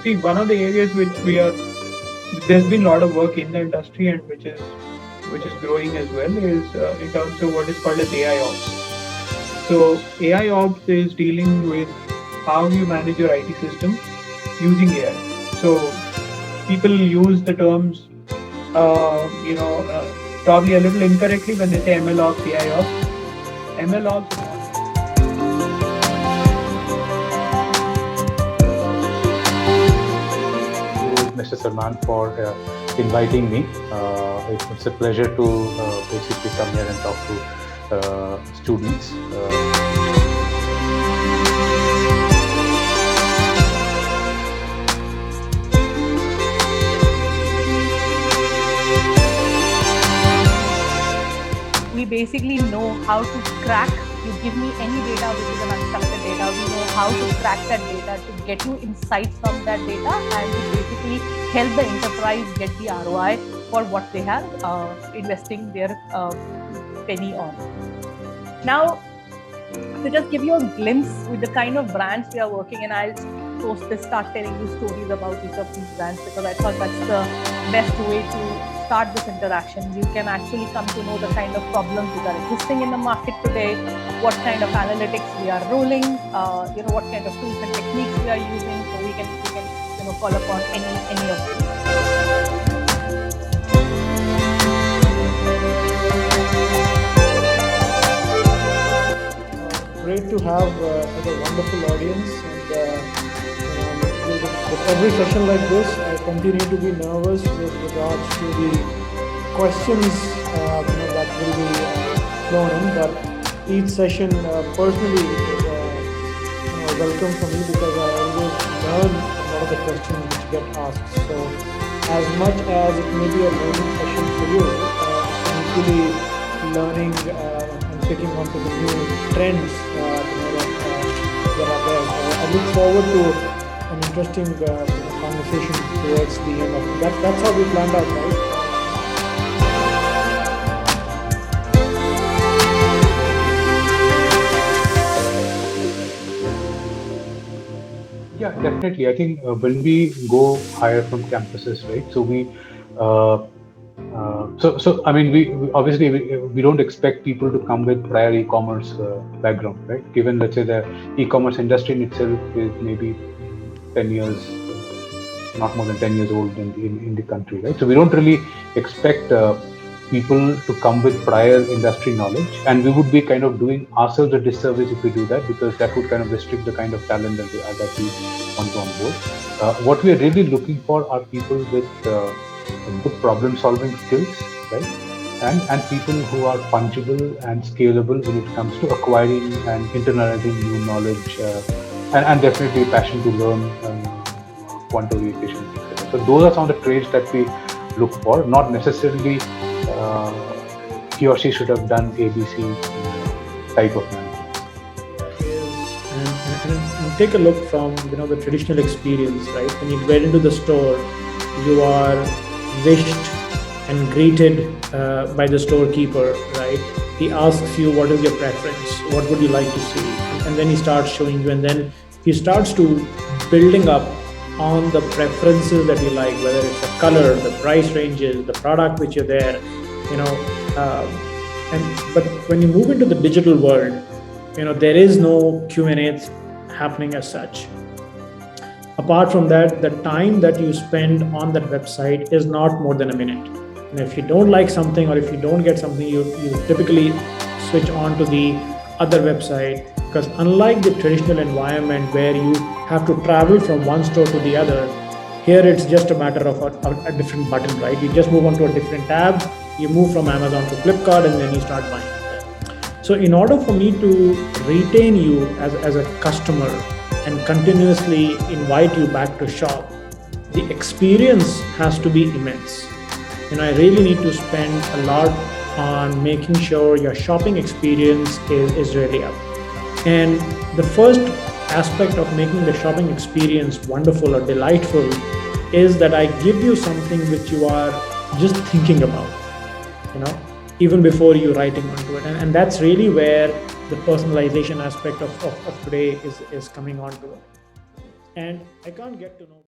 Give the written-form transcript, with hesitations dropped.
see, one of the areas there's been a lot of work in the industry and which is growing as well is in terms of what is called as AI ops. So AI ops is dealing with how you manage your IT system using AI. So people use the terms, probably a little incorrectly when they say ML ops, AI ops. ML ops. Mr. Salman for inviting me. It's a pleasure to basically come here and talk to students. We basically know how to crack. You give me any data which is an unstructured data, we know how to crack that data to get you insights from that data and to basically help the enterprise get the ROI for what they are investing their penny on. Now, to just give you a glimpse with the kind of brands we are working in, I'll start telling you stories about each of these brands because I thought that's the best way to start this interaction. You can actually come to know the kind of problems that are existing in the market today, what kind of analytics we are rolling, what kind of tools and techniques we are using, so we can call upon any of these. Great to have a wonderful audience, and with every session like this, I continue to be nervous with regards to the questions that will be flown in. But each session personally is welcome for me because I always learn a lot of the questions which get asked. So as much as it may be a learning session for you, I'm equally learning and picking onto the new trends that are there. I look forward to an interesting conversation towards the end of it. That's how we planned out, right? Yeah, definitely. I think when we go hire from campuses, right? So I mean, we obviously we don't expect people to come with prior e-commerce background, right? Given, let's say, the e-commerce industry in itself is maybe 10 years, not more than 10 years old in the country, right? So we don't really expect people to come with prior industry knowledge, and we would be kind of doing ourselves a disservice if we do that, because that would kind of restrict the kind of talent that we want to onboard. What we are really looking for are people with good problem-solving skills, right? And people who are fungible and scalable when it comes to acquiring and internalizing new knowledge, and definitely a passion to learn, quant orientation, etc. So those are some of the traits that we look for, not necessarily he or she should have done ABC type of management. And take a look from the traditional experience, right? When you get into the store, you are wished and greeted by the storekeeper, right? He asks you what is your preference, what would you like to see, and then he starts showing you, and then he starts to building up on the preferences that you like, whether it's the color, the price ranges, the product which you're there, but when you move into the digital world, there is no Q&A happening as such. Apart from that, the time that you spend on that website is not more than a minute. And if you don't like something, or if you don't get something, you typically switch on to the other website, because unlike the traditional environment where you have to travel from one store to the other, here it's just a matter of a different button, right? You just move on to a different tab, you move from Amazon to Flipkart, and then you start buying. So in order for me to retain you as a customer and continuously invite you back to shop, the experience has to be immense. I really need to spend a lot on making sure your shopping experience is really up. And the first aspect of making the shopping experience wonderful or delightful is that I give you something which you are just thinking about, even before you writing onto it. And that's really where the personalization aspect of today is coming onto it. And I can't get to know